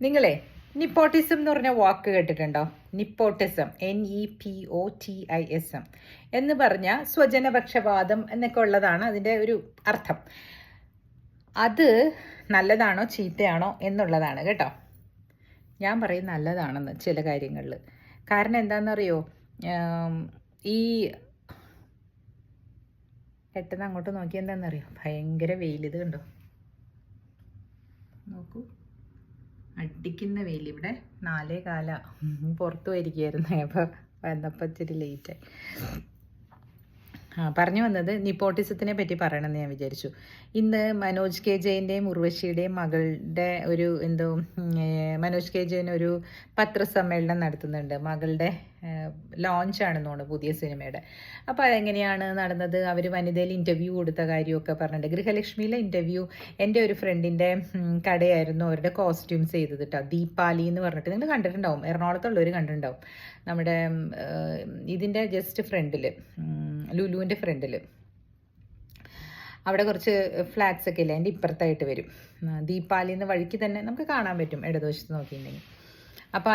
നിങ്ങളെ നിപ്പോട്ടിസം എന്ന് പറഞ്ഞ വാക്ക് കേട്ടിട്ടുണ്ടോ? നിപ്പോട്ടിസം, NEPOTISM എന്ന് പറഞ്ഞ സ്വജനപക്ഷപാതം എന്നൊക്കെ ഉള്ളതാണ് അതിൻ്റെ ഒരു അർത്ഥം. അത് നല്ലതാണോ ചീത്തയാണോ എന്നുള്ളതാണ് കേട്ടോ. ഞാൻ പറയും നല്ലതാണെന്ന് ചില കാര്യങ്ങളിൽ. കാരണം എന്താണെന്നറിയോ, ഈ പെട്ടെന്ന് അങ്ങോട്ട് നോക്കി എന്താണെന്നറിയോ, ഭയങ്കര വെയിൽ. ഇത് കണ്ടോ, നോക്കൂ, അടിക്കുന്ന വെയിൽ. ഇവിടെ 4:15 പുറത്തു പോയിരിക്കുകയായിരുന്നു. അപ്പോൾ വന്നപ്പോൾ ഇച്ചിരി ലേറ്റായി. പറഞ്ഞു വന്നത് നിപ്പോട്ടിസത്തിനെ പറ്റി പറയണമെന്ന് ഞാൻ വിചാരിച്ചു. ഇന്ന് മനോജ് കെ ജയൻ്റെയും ഉർവശിയുടെയും മകളുടെ ഒരു മനോജ് കെ ജയൻ ഒരു പത്രസമ്മേളനം നടത്തുന്നുണ്ട്. മകളുടെ ലോഞ്ചാണെന്ന് തോന്നുന്നു പുതിയ സിനിമയുടെ. അപ്പോൾ അതെങ്ങനെയാണ് നടന്നത്, അവർ വനിതയിൽ ഇൻ്റർവ്യൂ കൊടുത്ത കാര്യമൊക്കെ പറഞ്ഞിട്ടുണ്ട്. ഗൃഹലക്ഷ്മിയിലെ ഇൻ്റർവ്യൂ എൻ്റെ ഒരു ഫ്രണ്ടിൻ്റെ കടയായിരുന്നു അവരുടെ കോസ്റ്റ്യൂംസ് ചെയ്തത് കേട്ടോ. ദീപാലി എന്ന് പറഞ്ഞിട്ട് നിങ്ങൾ കണ്ടിട്ടുണ്ടാവും, എറണാകുളത്തുള്ളവർ കണ്ടിട്ടുണ്ടാവും. നമ്മുടെ ഇതിൻ്റെ ജസ്റ്റ് ഫ്രണ്ടിൽ, ലുലുവിൻ്റെ ഫ്രണ്ടിൽ അവിടെ കുറച്ച് ഫ്ലാറ്റ്സ് ഒക്കെ ഇല്ലേ, അതിൻ്റെ ഇപ്പുറത്തായിട്ട് വരും. ദീപാലിന്ന് വഴിക്ക് തന്നെ നമുക്ക് കാണാൻ പറ്റും ഇടതുവശത്ത് നോക്കിയിട്ടുണ്ടെങ്കിൽ. അപ്പോൾ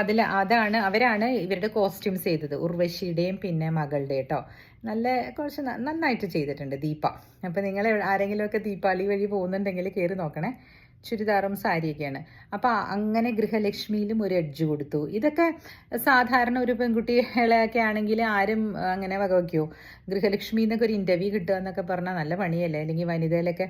അവരാണ് ഇവരുടെ കോസ്റ്റ്യൂംസ് ചെയ്തത്, ഉർവശിയുടെയും പിന്നെ മകളുടെ കേട്ടോ. കുറച്ച് നന്നായിട്ട് ചെയ്തിട്ടുണ്ട് ദീപ. അപ്പോൾ നിങ്ങൾ ആരെങ്കിലുമൊക്കെ ദീപാവലി വഴി പോകുന്നുണ്ടെങ്കിൽ കയറി നോക്കണേ. ചുരിദാറും സാരിയൊക്കെയാണ്. അപ്പോൾ അങ്ങനെ ഗൃഹലക്ഷ്മിയിലും ഒരു എഡ്ജ് കൊടുത്തു. ഇതൊക്കെ സാധാരണ ഒരു പെൺകുട്ടികളെയൊക്കെ ആണെങ്കിൽ ആരും അങ്ങനെ വകവയ്ക്കുമോ? ഗൃഹലക്ഷ്മി എന്നൊക്കെ ഒരു ഇൻ്റർവ്യൂ കിട്ടുക എന്നൊക്കെ പറഞ്ഞാൽ നല്ല പണിയല്ലേ, അല്ലെങ്കിൽ വനിതയിലൊക്കെ.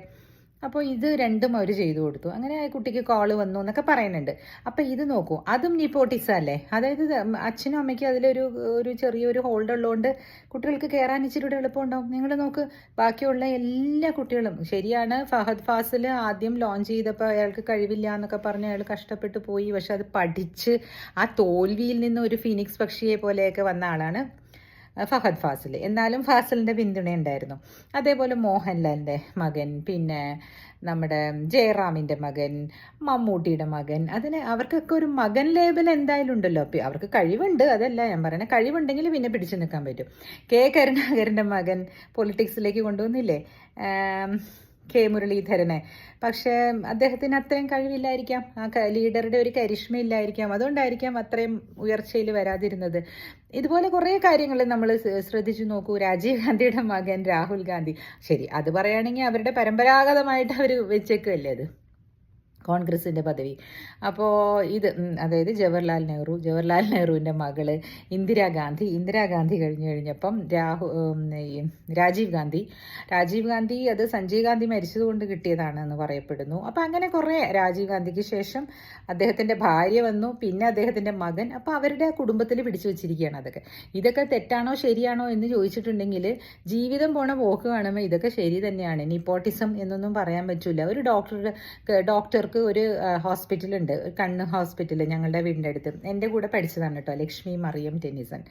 അപ്പോൾ ഇത് രണ്ടും അവർ ചെയ്തു കൊടുത്തു. അങ്ങനെ കുട്ടിക്ക് കോള് വന്നു എന്നൊക്കെ പറയുന്നുണ്ട്. അപ്പോൾ ഇത് നോക്കൂ, അതും നിപ്പോട്ടിസം അല്ലേ? അതായത് അച്ഛനും അമ്മയ്ക്കും അതിലൊരു ചെറിയൊരു ഹോൾഡ് ഉള്ളതുകൊണ്ട് കുട്ടികൾക്ക് കയറാൻ ഇച്ചിരി എളുപ്പമുണ്ടാവും. നിങ്ങൾ നോക്ക്, ബാക്കിയുള്ള എല്ലാ കുട്ടികളും ശരിയാണ്. ഫഹദ് ഫാസിൽ ആദ്യം ലോഞ്ച് ചെയ്തപ്പോൾ അയാൾക്ക് കഴിവില്ല എന്നൊക്കെ പറഞ്ഞ് അയാൾ കഷ്ടപ്പെട്ട് പോയി. പക്ഷെ അത് പഠിച്ച് ആ തോൽവിയിൽ നിന്ന് ഒരു ഫീനിക്സ് പക്ഷിയെ പോലെയൊക്കെ വന്ന ആളാണ് ഫഹദ് ഫാസിൽ. എന്നാലും ഫാസിലിൻ്റെ പിന്തുണ ഉണ്ടായിരുന്നു. അതേപോലെ മോഹൻലാലിൻ്റെ മകൻ, പിന്നെ നമ്മുടെ ജയറാമിൻ്റെ മകൻ, മമ്മൂട്ടിയുടെ മകൻ, അവർക്കൊക്കെ ഒരു മകൻ ലേബൽ എന്തായാലും ഉണ്ടല്ലോ. അവർക്ക് കഴിവുണ്ട്, അതല്ല ഞാൻ പറയുന്നത്. കഴിവുണ്ടെങ്കിൽ പിന്നെ പിടിച്ചു നിൽക്കാൻ പറ്റും. കരുണാകരൻ്റെ മകൻ പൊളിറ്റിക്സിലേക്ക് കൊണ്ടുവന്നില്ലേ, കെ മുരളീധരനെ. പക്ഷേ അദ്ദേഹത്തിന് അത്രയും കഴിവില്ലായിരിക്കാം, ആ ലീഡറുടെ ഒരു കരിഷ്മയില്ലായിരിക്കാം. അതുകൊണ്ടായിരിക്കാം അത്രയും ഉയർച്ചയിൽ വരാതിരുന്നത്. ഇതുപോലെ കുറേ കാര്യങ്ങൾ നമ്മൾ ശ്രദ്ധിച്ചു നോക്കൂ. രാജീവ് ഗാന്ധിയുടെ മകൻ രാഹുൽ ഗാന്ധി, ശരി, അത് പറയുകയാണെങ്കിൽ അവരുടെ പരമ്പരാഗതമായിട്ട് അവർ വെച്ചേക്കല്ലേ അത് കോൺഗ്രസിൻ്റെ പദവി. അപ്പോൾ അതായത് ജവഹർലാൽ നെഹ്റുവിൻ്റെ മകള് ഇന്ദിരാഗാന്ധി കഴിഞ്ഞപ്പം രാജീവ് ഗാന്ധി അത് സഞ്ജയ് ഗാന്ധി മരിച്ചതുകൊണ്ട് കിട്ടിയതാണെന്ന് പറയപ്പെടുന്നു. അപ്പോൾ അങ്ങനെ കുറേ, രാജീവ് ഗാന്ധിക്ക് ശേഷം അദ്ദേഹത്തിൻ്റെ ഭാര്യ വന്നു, പിന്നെ അദ്ദേഹത്തിൻ്റെ മകൻ. അപ്പോൾ അവരുടെ കുടുംബത്തിൽ പിടിച്ചു വെച്ചിരിക്കുകയാണ് ഇതൊക്കെ തെറ്റാണോ ശരിയാണോ എന്ന് ചോദിച്ചിട്ടുണ്ടെങ്കിൽ ജീവിതം പോണ പോക്ക് കാണുമ്പോൾ ഇതൊക്കെ ശരി തന്നെയാണ്. നിപ്പോട്ടിസം എന്നൊന്നും പറയാൻ പറ്റില്ല. ഒരു ഡോക്ടർക്ക് ഒരു ഹോസ്പിറ്റലുണ്ട്, കണ്ണ് ഹോസ്പിറ്റൽ, ഞങ്ങളുടെ വീടിൻ്റെ അടുത്ത്. എൻ്റെ കൂടെ പഠിച്ചതാണ് കേട്ടോ, Lakshmi Mariam Tennyson.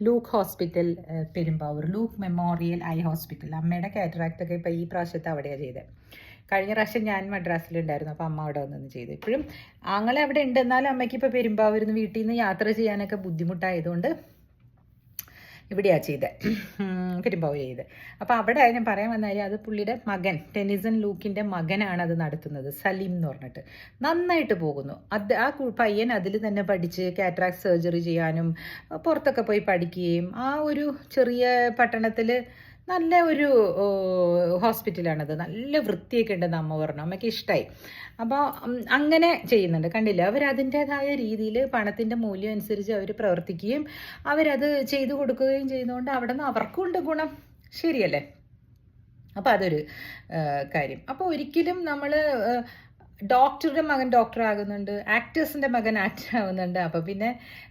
Luke hospital Perumbavoor, Luke memorial eye hospital. അമ്മയുടെ കാറ്ററാക്ട് ഒക്കെ ഇപ്പോൾ ഈ പ്രാവശ്യത്തെ അവിടെയാണ് ചെയ്തത്. കഴിഞ്ഞ പ്രാവശ്യം ഞാൻ മദ്രാസിലുണ്ടായിരുന്നു, അപ്പോൾ അമ്മ അവിടെ വന്നൊന്ന് ചെയ്തു. ഇപ്പോഴും ആങ്ങളെ അവിടെ ഉണ്ട്, എന്നാലും അമ്മയ്ക്ക് ഇപ്പോൾ പെരുമ്പാവൂരിന്ന് വീട്ടിൽ നിന്ന് യാത്ര ചെയ്യാനൊക്കെ ബുദ്ധിമുട്ടായതുകൊണ്ട് ഇവിടെയാണ് ചെയ്തത്, പെരുമ്പാവൂർ ചെയ്ത്. അപ്പോൾ അവിടെ ഞാൻ പറയാൻ വന്നാൽ അത് പുള്ളിയുടെ മകൻ, ടെന്നിസൺ ലൂക്കിൻ്റെ മകനാണ് അത് നടത്തുന്നത്, സലീം എന്ന് പറഞ്ഞിട്ട്. നന്നായിട്ട് പോകുന്നു. ആ പയ്യൻ അതിൽ തന്നെ പഠിച്ച് കാറ്ററാക്ട് സർജറി ചെയ്യാനും പുറത്തൊക്കെ പോയി പഠിക്കുകയും ആ ഒരു ചെറിയ പട്ടണത്തിൽ നല്ല ഒരു ഹോസ്പിറ്റലാണത്. നല്ല വൃത്തിയൊക്കെ ഉണ്ടെന്ന് അമ്മ പറഞ്ഞു, അമ്മയ്ക്ക് ഇഷ്ടമായി. അപ്പോൾ അങ്ങനെ ചെയ്യുന്നുണ്ട്. കണ്ടില്ല, അവരതിൻ്റേതായ രീതിയിൽ പണത്തിൻ്റെ മൂല്യം അനുസരിച്ച് അവർ പ്രവർത്തിക്കുകയും അവരത് ചെയ്തു കൊടുക്കുകയും ചെയ്യുന്നതുകൊണ്ട് അവിടെ നിന്ന് അവർക്കും ഉണ്ട് ഗുണം. ശരിയല്ലേ? അപ്പോൾ അതൊരു കാര്യം. അപ്പോൾ ഒരിക്കലും നമ്മൾ ഡോക്ടറുടെ മകൻ ഡോക്ടർ ആകുന്നുണ്ട്, ആക്ടേഴ്സിൻ്റെ മകൻ ആക്ടർ ആവുന്നുണ്ട്. അപ്പോൾ പിന്നെ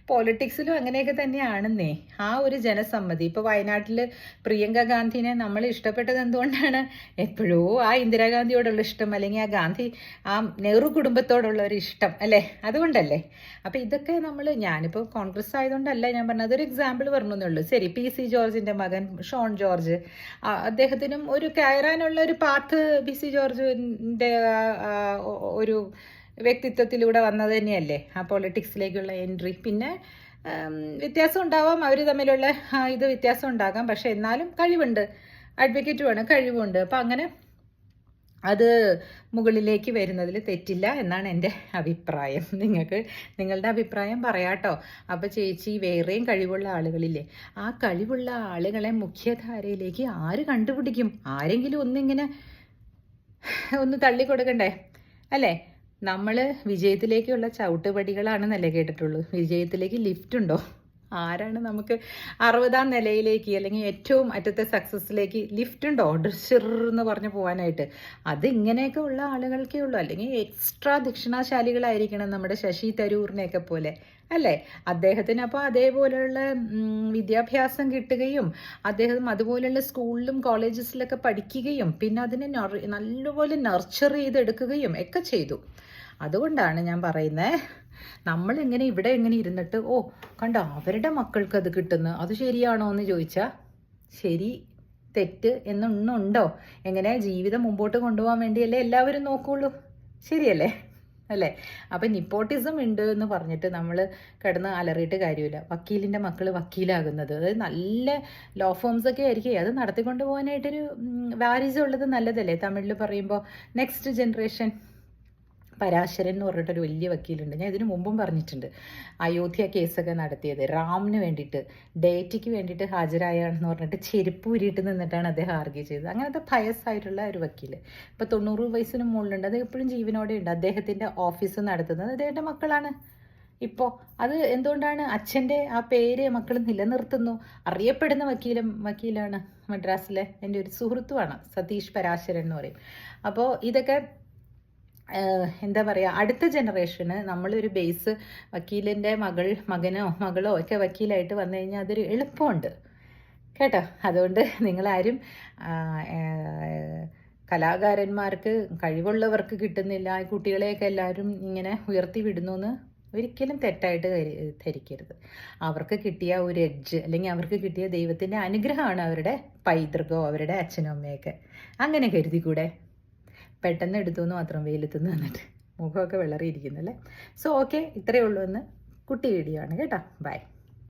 പോളിറ്റിക്സിലും അങ്ങനെയൊക്കെ തന്നെയാണെന്നേ. ആ ഒരു ജനസമ്മതി. ഇപ്പോൾ വയനാട്ടിൽ പ്രിയങ്ക ഗാന്ധിനെ നമ്മൾ ഇഷ്ടപ്പെട്ടത് എന്തുകൊണ്ടാണ്? എപ്പോഴോ ആ ഇന്ദിരാഗാന്ധിയോടുള്ള ഇഷ്ടം, അല്ലെങ്കിൽ ആ നെഹ്റു കുടുംബത്തോടുള്ള ഒരു ഇഷ്ടം അല്ലേ, അതുകൊണ്ടല്ലേ. അപ്പോൾ ഇതൊക്കെ ഞാനിപ്പോൾ കോൺഗ്രസ് ആയതുകൊണ്ടല്ല ഞാൻ പറഞ്ഞത്, അതൊരു എക്സാമ്പിൾ പറഞ്ഞേ ഉള്ളൂ. ശരി, PC ജോർജിൻ്റെ മകൻ ഷോൺ ജോർജ്, അദ്ദേഹത്തിനും ഒരു കയറാനുള്ള ഒരു പാത്ത് PC ജോർജിൻ്റെ ഒരു വ്യക്തിത്വത്തിലൂടെ വന്നത് തന്നെയല്ലേ ആ പൊളിറ്റിക്സിലേക്കുള്ള എൻട്രി. പിന്നെ വ്യത്യാസം ഉണ്ടാവാം, അവർ തമ്മിലുള്ള ഇത് വ്യത്യാസം ഉണ്ടാകാം, പക്ഷെ എന്നാലും കഴിവുണ്ട്, അഡ്വക്കേറ്റുമാണ്, കഴിവുണ്ട്. അപ്പം അങ്ങനെ അത് മുകളിലേക്ക് വരുന്നതിൽ തെറ്റില്ല എന്നാണ് എൻ്റെ അഭിപ്രായം. നിങ്ങൾക്ക് നിങ്ങളുടെ അഭിപ്രായം പറയാട്ടോ. അപ്പോൾ ചേച്ചി, വേറെയും കഴിവുള്ള ആളുകളില്ലേ, ആ കഴിവുള്ള ആളുകളെ മുഖ്യധാരയിലേക്ക് ആര് കണ്ടുപിടിക്കും? ആരെങ്കിലും ഒന്നിങ്ങനെ ഒന്ന് തള്ളിക്കൊടുക്കണ്ടേ അല്ലേ? നമ്മൾ വിജയത്തിലേക്കുള്ള ചവിട്ടുപടികളാണെന്നല്ലേ കേട്ടിട്ടുള്ളൂ. വിജയത്തിലേക്ക് ലിഫ്റ്റ് ഉണ്ടോ? ആരാണ് നമുക്ക് 60ാം നിലയിലേക്ക് അല്ലെങ്കിൽ ഏറ്റവും അറ്റത്തെ സക്സസ്സിലേക്ക് ലിഫ്റ്റ് ഉണ്ടോ എന്ന് പറഞ്ഞു പോകാനായിട്ട്? അത് ഇങ്ങനെയൊക്കെ ഉള്ള ആളുകൾക്കേ ഉള്ളൂ. അല്ലെങ്കിൽ എക്സ്ട്രാ ദക്ഷിണാശാലികളായിരിക്കണം, നമ്മുടെ ശശി തരൂറിനെയൊക്കെ പോലെ അല്ലേ? അദ്ദേഹത്തിന് അപ്പോൾ അതേപോലെയുള്ള വിദ്യാഭ്യാസം കിട്ടുകയും അദ്ദേഹം അതുപോലെയുള്ള സ്കൂളിലും കോളേജസിലൊക്കെ പഠിക്കുകയും പിന്നെ അതിനെ നല്ലപോലെ നർച്ചർ ചെയ്തെടുക്കുകയും ഒക്കെ ചെയ്തു. അതുകൊണ്ടാണ് ഞാൻ പറയുന്നത്, നമ്മളിങ്ങനെ ഇവിടെ ഇങ്ങനെ ഇരുന്നിട്ട് ഓ കണ്ടോ അവരുടെ മക്കൾക്ക് അത് കിട്ടുന്നു, അത് ശരിയാണോ എന്ന് ചോദിച്ചാൽ ശരി തെറ്റ് എന്നൊന്നുണ്ടോ? എങ്ങനെ ജീവിതം മുമ്പോട്ട് കൊണ്ടുപോകാൻ വേണ്ടിയല്ലേ എല്ലാവരും നോക്കുള്ളൂ, ശരിയല്ലേ അല്ലേ? അപ്പം നിപ്പോട്ടിസം ഉണ്ട് എന്ന് പറഞ്ഞിട്ട് നമ്മൾ കിടന്ന് അലറിയിട്ട് കാര്യമില്ല. വക്കീലിൻ്റെ മക്കൾ വക്കീലാകുന്നത്, അതായത് നല്ല ലോ ഫോംസ് ഒക്കെ ആയിരിക്കും, അത് നടത്തിക്കൊണ്ട് പോകാനായിട്ടൊരു വാരിസം ഉള്ളത് നല്ലതല്ലേ? തമിഴിൽ പറയുമ്പോൾ നെക്സ്റ്റ് ജനറേഷൻ. പരാശരൻ എന്ന് പറഞ്ഞിട്ടൊരു വലിയ വക്കീലുണ്ട്, ഞാൻ ഇതിനു മുമ്പും പറഞ്ഞിട്ടുണ്ട്. അയോധ്യ കേസൊക്കെ നടത്തിയത് റാമിന് വേണ്ടിയിട്ട്, ഡേറ്റിക്ക് വേണ്ടിയിട്ട് ഹാജരായാണെന്ന് പറഞ്ഞിട്ട് ചെരുപ്പ് ഉരിയിട്ട് നിന്നിട്ടാണ് അദ്ദേഹം ആർഗ്യൂ ചെയ്തത്. അങ്ങനത്തെ ഭയസായിട്ടുള്ള ഒരു വക്കീൽ ഇപ്പോൾ 90 വയസ്സിന് മുകളിലുണ്ട്, അത് എപ്പോഴും ജീവനോടെ ഉണ്ട്. അദ്ദേഹത്തിൻ്റെ ഓഫീസ് നടത്തുന്നത് അദ്ദേഹത്തിൻ്റെ മക്കളാണ്. ഇപ്പോൾ അത് എന്തുകൊണ്ടാണ്? അച്ഛൻ്റെ ആ പേര് മക്കൾ നിലനിർത്തുന്നു. അറിയപ്പെടുന്ന വക്കീലാണ് മദ്രാസിലെ എൻ്റെ ഒരു സുഹൃത്തുമാണ്, സതീഷ് പരാശരൻ എന്ന് പറയും. അപ്പോൾ ഇതൊക്കെ എന്താ പറയുക, അടുത്ത ജനറേഷന് നമ്മളൊരു ബേസ്, വക്കീലിൻ്റെ മകനോ മകളോ ഒക്കെ വക്കീലായിട്ട് വന്നു കഴിഞ്ഞാൽ അതൊരു എളുപ്പമുണ്ട് കേട്ടോ. അതുകൊണ്ട് നിങ്ങളാരും കലാകാരന്മാർക്ക് കഴിവുള്ളവർക്ക് കിട്ടുന്നില്ല, ഈ കുട്ടികളെയൊക്കെ എല്ലാവരും ഇങ്ങനെ ഉയർത്തി വിടുന്നു എന്ന് ഒരിക്കലും തെറ്റായിട്ട് ധരിക്കരുത്. അവർക്ക് കിട്ടിയ ഒരു എഡ്ജ് അല്ലെങ്കിൽ അവർക്ക് കിട്ടിയ ദൈവത്തിൻ്റെ അനുഗ്രഹമാണ് അവരുടെ പൈതൃകമോ അവരുടെ അച്ഛനും അമ്മയൊക്കെ. അങ്ങനെ കരുതിക്കൂടെ? പെട്ടെന്ന് എടുത്തു എന്ന് മാത്രം, വെയിലത്തുനിന്ന് വന്നിട്ട് മുഖമൊക്കെ വിളറിയിരിക്കുന്നല്ലേ. സോ ഓക്കെ, ഇത്രയേ ഉള്ളൂ എന്ന് കുട്ടി വീഡിയോ ആണ് കേട്ടോ. ബൈ.